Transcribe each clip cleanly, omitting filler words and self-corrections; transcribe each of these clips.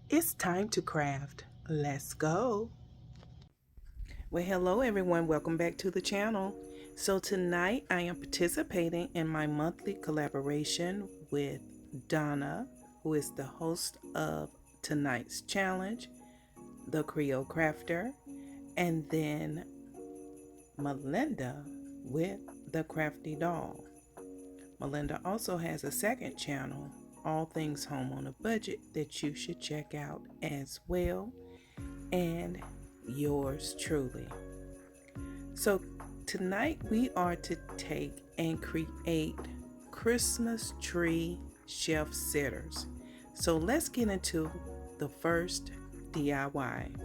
It's time to craft. Let's go. Well, hello everyone. Welcome back to the channel. So tonight I am participating in my monthly collaboration with Donna, who is the host of tonight's challenge, the Creole Crafter, and then Malinda with the Crafty Doll. Malinda also has a second channel, All Things Home on a Budget, that you should check out as well. And yours truly. So tonight we are to take and create Christmas tree shelf sitters. So let's get into the first DIY.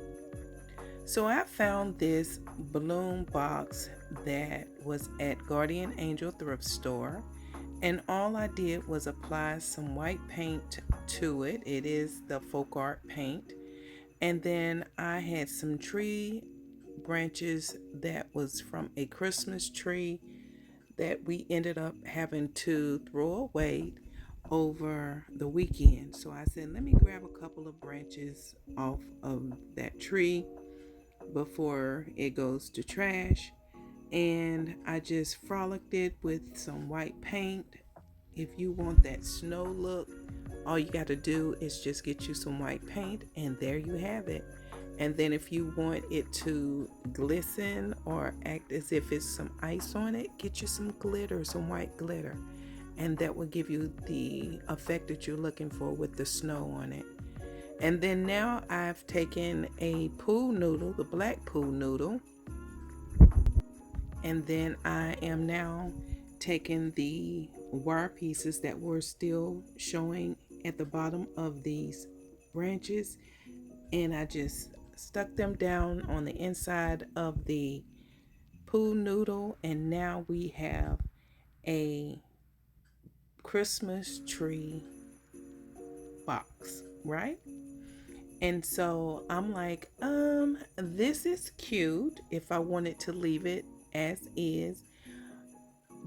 So I found this balloon box that was at Guardian Angel Thrift Store, and all I did was apply some white paint to it. It is the folk art paint. And then I had some tree branches that was from a Christmas tree that we ended up having to throw away over the weekend. So I said, let me grab a couple of branches off of that tree before it goes to trash. And I just frolicked it with some white paint. If you want that snow look, all you got to do is just get you some white paint, and there you have it. And then if you want it to glisten or act as if it's some ice on it, get you some glitter, some white glitter, and that will give you the effect that you're looking for with the snow on it. And then now I've taken a pool noodle, the black pool noodle, and then I am now taking the wire pieces that were still showing at the bottom of these branches, and I just stuck them down on the inside of the pool noodle, and now we have a Christmas tree box, right? And so I'm like, this is cute if I wanted to leave it as is.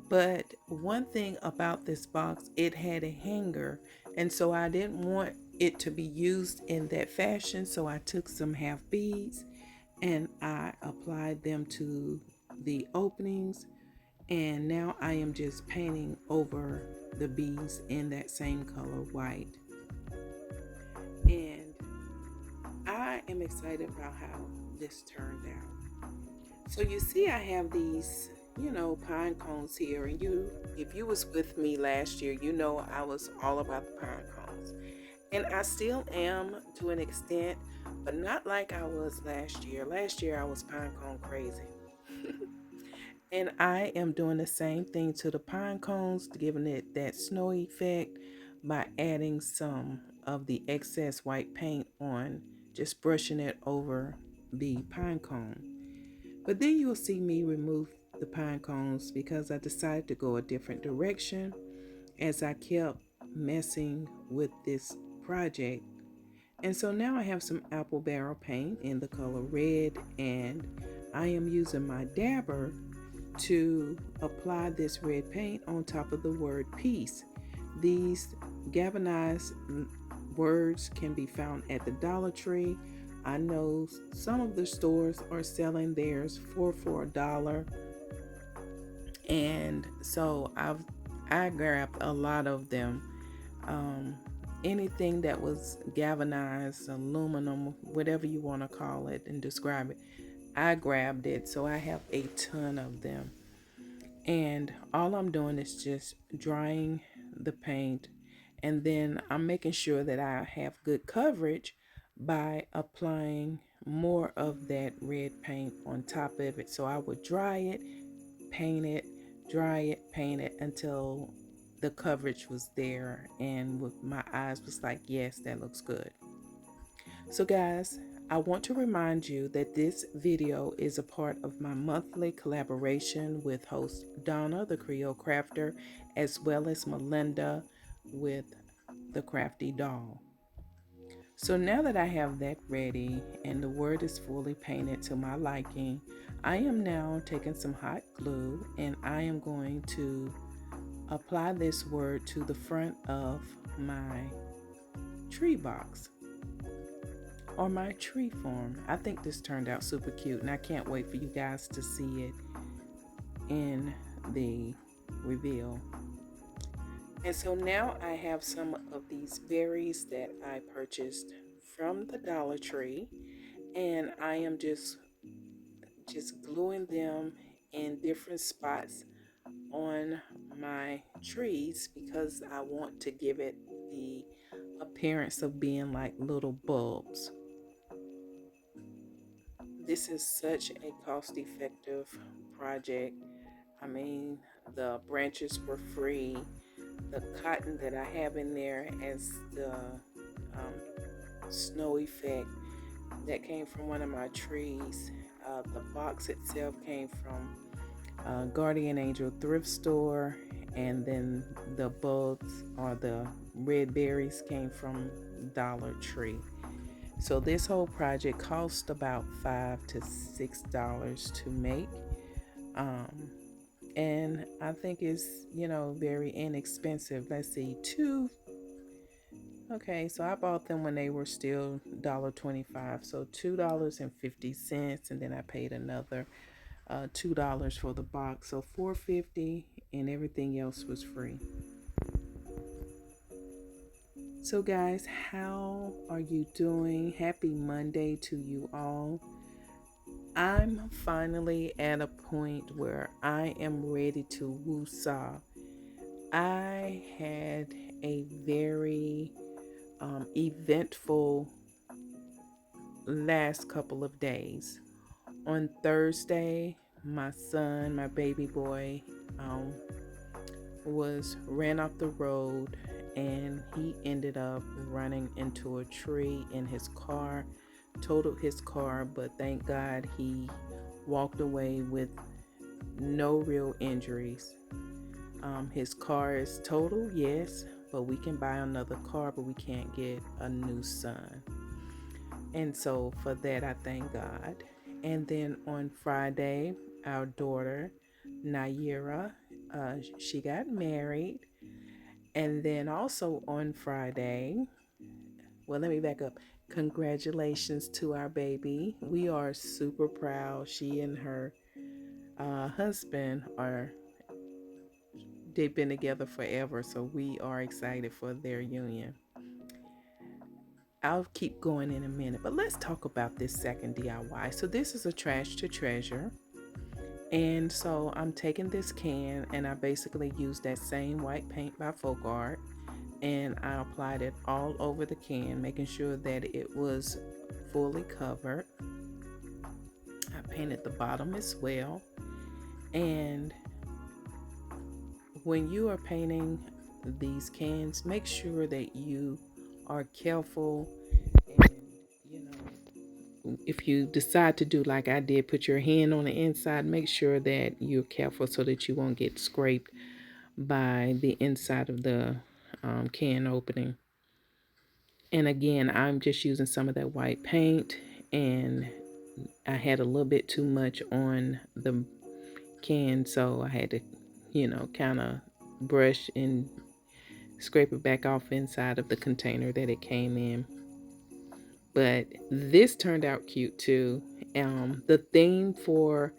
But one thing about this box, it had a hanger, and so I didn't want it to be used in that fashion. So I took some half beads and I applied them to the openings, and now I am just painting over the beads in that same color, white. And I am excited about how this turned out. So you see I have these, pine cones here, and if you was with me last year, you know I was all about the pine cones. And I still am to an extent, but not like I was last year. Last year I was pine cone crazy. And I am doing the same thing to the pine cones, giving it that snow effect by adding some of the excess white paint on, just brushing it over the pine cone. But then you'll see me remove the pine cones because I decided to go a different direction as I kept messing with this project. And so now I have some apple barrel paint in the color red, and I am using my dabber to apply this red paint on top of the word peace. These galvanized words can be found at the Dollar Tree. I know some of the stores are selling theirs for a dollar, and so I grabbed a lot of them. Anything that was galvanized, aluminum, whatever you want to call it and describe it, I grabbed it. So I have a ton of them, and all I'm doing is just drying the paint, and then I'm making sure that I have good coverage by applying more of that red paint on top of it. So I would dry it, paint it, dry it, paint it until the coverage was there, and with my eyes was like, yes, that looks good. So guys, I want to remind you that this video is a part of my monthly collaboration with host Donna, the Creole Crafter, as well as Malinda with the Crafty Doll. So now that I have that ready and the word is fully painted to my liking, I am now taking some hot glue and I am going to apply this word to the front of my tree box. or my tree form. I think this turned out super cute, and I can't wait for you guys to see it in the reveal. And so now I have some of these berries that I purchased from the Dollar Tree, and I am just gluing them in different spots on my trees because I want to give it the appearance of being like little bulbs. This is such a cost-effective project. I mean, the branches were free. The cotton that I have in there as the snow effect, that came from one of my trees. The box itself came from Guardian Angel thrift store, and then the bulbs or the red berries came from Dollar Tree. So this whole project cost about $5 to $6 to make, and I think it's, you know, very inexpensive. Let's see, okay, so I bought them when they were still $1.25, so $2.50, and then I paid another $2 for the box, so $4.50, and everything else was free. So guys, how are you doing? Happy Monday to you all. I'm finally at a point where I am ready to woosah. I had a very eventful last couple of days. On Thursday, my son, my baby boy, ran off the road, and he ended up running into a tree in his car, totaled his car, but thank God he walked away with no real injuries. His car is total, yes, but we can buy another car, but we can't get a new son. And so for that, I thank God. And then on Friday, our daughter, Naira, she got married. And then also on Friday, well, let me back up. Congratulations to our baby. We are super proud. She and her husband they've been together forever, so we are excited for their union. I'll keep going in a minute, but let's talk about this second DIY. So this is a trash to treasure. And so I'm taking this can, and I basically used that same white paint by Folk Art, and I applied it all over the can, making sure that it was fully covered. I painted the bottom as well. And when you are painting these cans, make sure that you are careful, and you know, if you decide to do like I did, put your hand on the inside, make sure that you're careful so that you won't get scraped by the inside of the can opening. And again, I'm just using some of that white paint, and I had a little bit too much on the can, so I had to, you know, kind of brush and scrape it back off inside of the container that it came in. But this turned out cute too. The theme for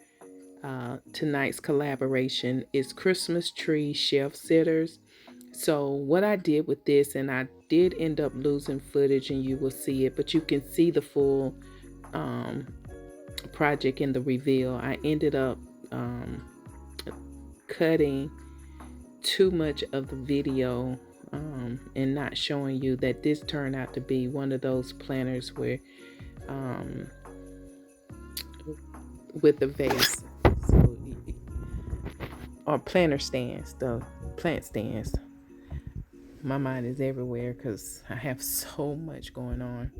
tonight's collaboration is Christmas tree shelf sitters. So what I did with this, and I did end up losing footage, and you will see it, but you can see the full project in the reveal. I ended up cutting too much of the video and not showing you that this turned out to be one of those planters where with the vase, so, or planter stands, the plant stands. My mind is everywhere because I have so much going on.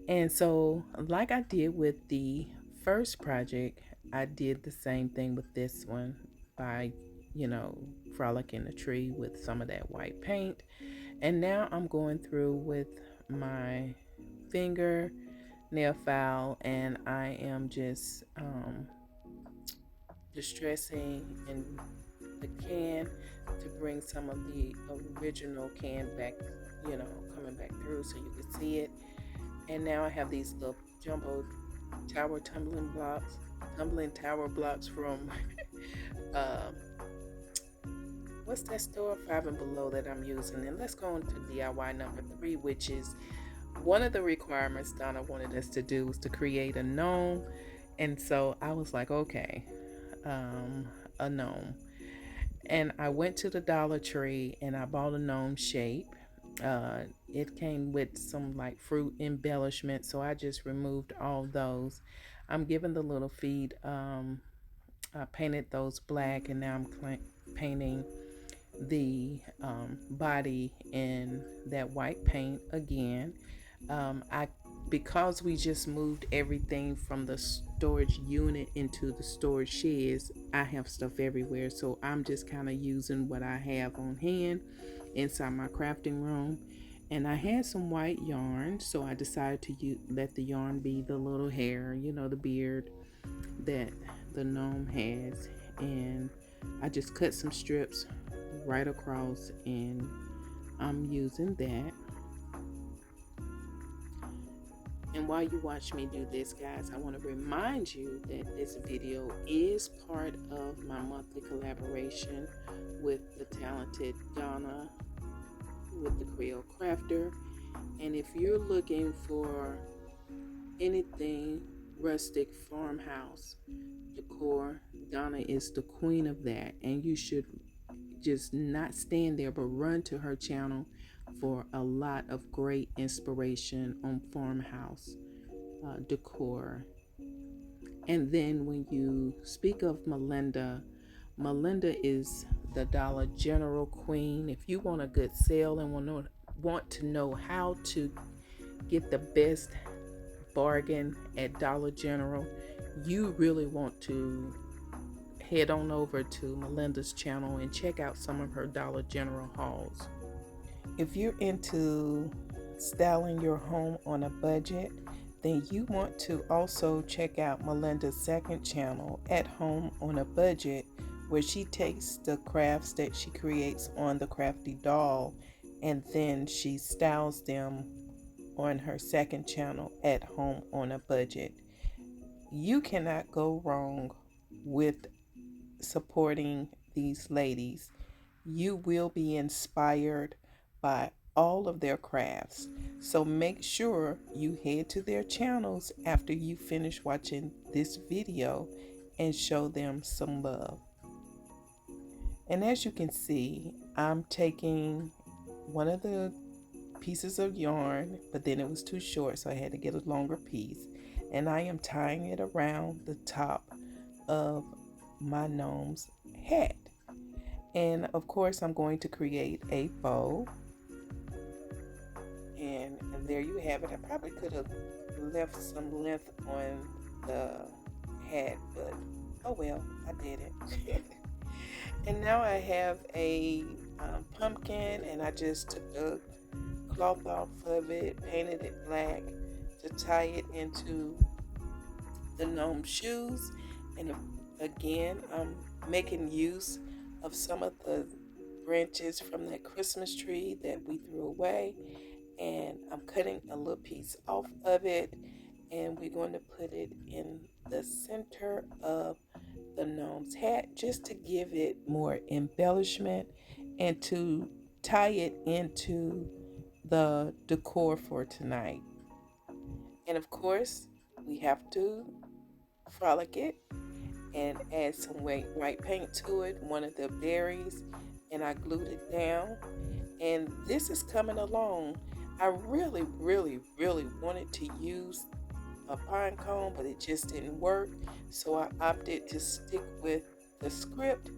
And so, like I did with the first project, I did the same thing with this one by, you know, frolicking the tree with some of that white paint. And now I'm going through with my finger nail file, and I am just distressing in the can to bring some of the original can back, you know, coming back through so you can see it. And now I have these little jumbo tumbling tower blocks from uh, what's that store? Five and Below that I'm using. And let's go on to DIY number 3, which is one of the requirements Donna wanted us to do was to create a gnome. And so I was like, okay, a gnome. And I went to the Dollar Tree and I bought a gnome shape. It came with some like fruit embellishment, so I just removed all those. I'm giving the little feet. I painted those black, and now I'm painting the body in that white paint again. I Because we just moved everything from the storage unit into the storage sheds, I have stuff everywhere, so I'm just kind of using what I have on hand inside my crafting room. And I had some white yarn, so I decided to let the yarn be the little hair, the beard that the gnome has. And I just cut some strips right across, and I'm using that. And while you watch me do this, guys, I want to remind you that this video is part of my monthly collaboration with the talented Donna with the Creole Crafter. And if you're looking for anything rustic farmhouse decor, Donna is the queen of that. And you should just not stand there, but run to her channel for a lot of great inspiration on farmhouse decor. And then when you speak of Malinda, Malinda is the Dollar General queen. If you want a good sale and want to know how to get the best bargain at Dollar General, you really want to head on over to Malinda's channel and check out some of her Dollar General hauls. If you're into styling your home on a budget, then you want to also check out Malinda's second channel, At Home on a Budget, where she takes the crafts that she creates on the Crafty doll and then she styles them on her second channel, At Home on a Budget. You cannot go wrong with supporting these ladies. You will be inspired by all of their crafts. So make sure you head to their channels after you finish watching this video and show them some love. And as you can see, I'm taking one of the pieces of yarn, but then it was too short, so I had to get a longer piece. And I am tying it around the top of my gnome's hat. And of course, I'm going to create a bow. And there you have it. I probably could have left some length on the hat, but oh well, I did it. And now I have a pumpkin, and I just took the cloth off of it, painted it black to tie it into the gnome shoes. And again, I'm making use of some of the branches from that Christmas tree that we threw away, and I'm cutting a little piece off of it, and we're going to put it in the center of the gnome's hat just to give it more embellishment and to tie it into the decor for tonight. And of course, we have to frolic it and add some white paint to it, one of the berries, and I glued it down. And this is coming along. I really wanted to use a pine cone, but it just didn't work. So I opted to stick with the script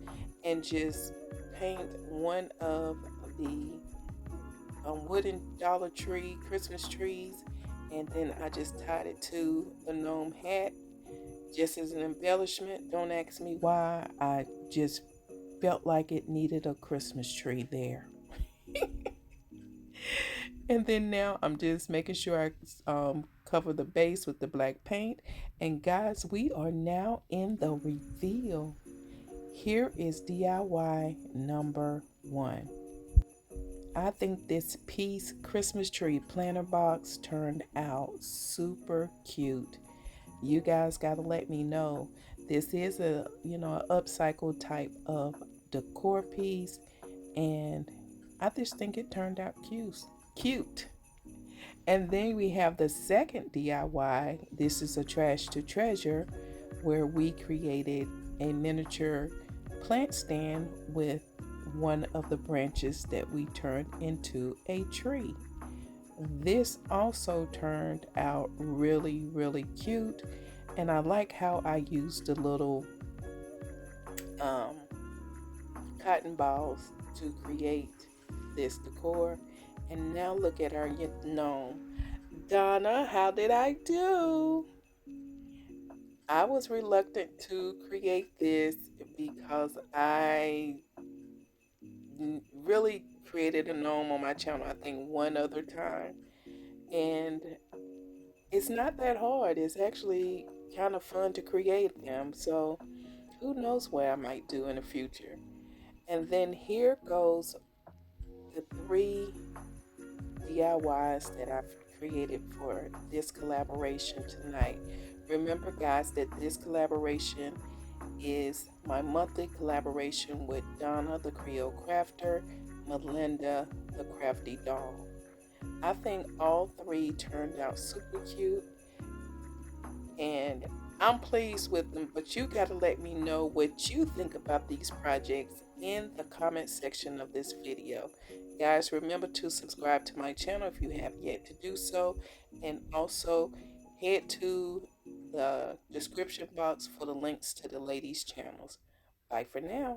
and just paint one of the wooden Dollar Tree Christmas trees, and then I just tied it to the gnome hat just as an embellishment. Don't ask me why. I just felt like it needed a Christmas tree there. And then now I'm just making sure I cover the base with the black paint. And guys, we are now in the reveal. Here is DIY number 1. I think this piece Christmas tree planter box turned out super cute. You guys got to let me know. This is a, an upcycle type of decor piece, and I just think it turned out cute. Cute. And then we have the second DIY. This is a trash to treasure, where we created a miniature plant stand with one of the branches that we turned into a tree. This also turned out really, really cute. And I like how I used the little um, cotton balls to create this decor. And now look at our gnome. Donna, how did I do? I was reluctant to create this because I really created a gnome on my channel, I think one other time. And it's not that hard. It's actually kind of fun to create them. So who knows what I might do in the future. And then here goes the 3 DIYs that I've created for this collaboration tonight. Remember guys that this collaboration is my monthly collaboration with Donna the Creole crafter, Malinda the crafty doll. I think all 3 turned out super cute, and I'm pleased with them, but you got to let me know what you think about these projects in the comment section of this video. Guys, remember to subscribe to my channel if you have yet to do so, and also head to the description box for the links to the ladies' channels. Bye for now.